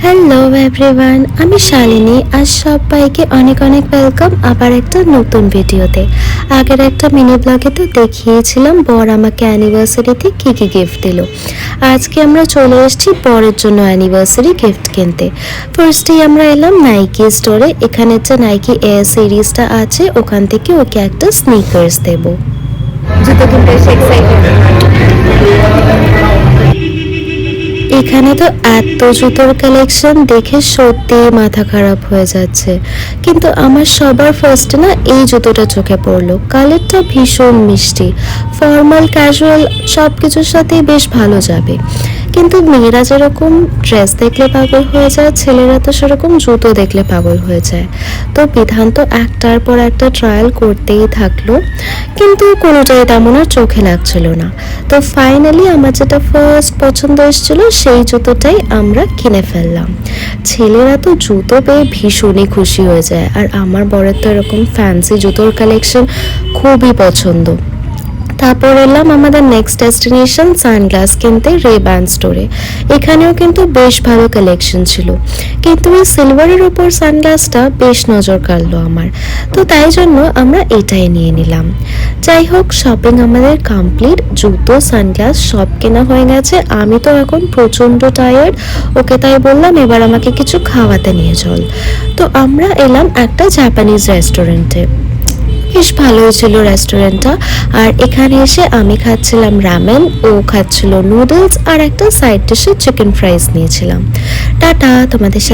Hello everyone, আমি শালিনী। আজ সবাইকে অনেক অনেক ওয়েলকাম আবার একটা নতুন ভিডিওতে। আগের একটা মিনি ব্লগে তো দেখিয়েছিলাম বর আমাকে অ্যানিভার্সারিতে কী কী গিফট দিল। আজকে আমরা চলে এসেছি বরের জন্য অ্যানিভার্সারি গিফট কিনতে। ফার্স্টেই আমরা এলাম নাইকি স্টোরে। এখানে যে নাইকি এয়ার সিরিজটা আছে ওখান থেকে ওকে একটা স্নিকার্স দেবো। জুতো কিনতে এসে এক্সাইটেড। এখানে তো এত জুতোর কালেকশন দেখে সত্যি মাথা খারাপ হয়ে যাচ্ছে, কিন্তু আমার সবার ফার্স্টে না এই জুতোটা চোখে পড়লো। কালারটা ভীষণ মিষ্টি, ফর্মাল ক্যাজুয়াল সব কিছুর সাথেই বেশ ভালো যাবে। কিন্তু মেয়েরা যেরকম ড্রেস দেখলে পাগল হয়ে যায়, ছেলেরা তো সেরকম জুতো দেখলে পাগল হয়ে যায়। তো বিধান তো একটার পর একটা ট্রায়াল করতেই থাকলো, কিন্তু কোনোটাই তেমন আর চোখে লাগছিল না। তো ফাইনালি আমার যেটা ফার্স্ট পছন্দ এসেছিলো সেই জুতোটাই আমরা কিনে ফেললাম। ছেলেরা তো জুতো পেয়ে ভীষণই খুশি হয়ে যায়, আর আমার বরের তো এরকম ফ্যান্সি জুতোর কালেকশন খুবই পছন্দ। তারপর এলাম আমাদের নেক্সট ডেস্টিনেশন সানগ্লাস কিনতে রে-ব্যান স্টোরে। এখানেও কিন্তু বেশ ভালো কালেকশন ছিল, কিন্তু এই সিলভারের উপর সানগ্লাসটা বেশ নজর কাড়লো আমার, তো তাই জন্য আমরা এটাই নিয়ে নিলাম। যাই হোক, শপিং আমাদের কমপ্লিট, জুতো সানগ্লাস সব কেনা হয়ে গেছে। আমি তো এখন প্রচণ্ড টায়ার্ড, ওকে তাই বললাম এবার আমাকে কিছু খাওয়াতে নিয়ে চল। তো আমরা এলাম একটা জাপানিজ রেস্টুরেন্টে। বেশ ভালোই ছিল রেস্টুরেন্টটা। আর এখানে এসে আমি খাচ্ছিলাম রামেন, ও খাচ্ছিল নুডলস, আর একটা সাইড ডিশে চিকেন ফ্রাইস নিয়েছিলাম। টাটা, তোমাদের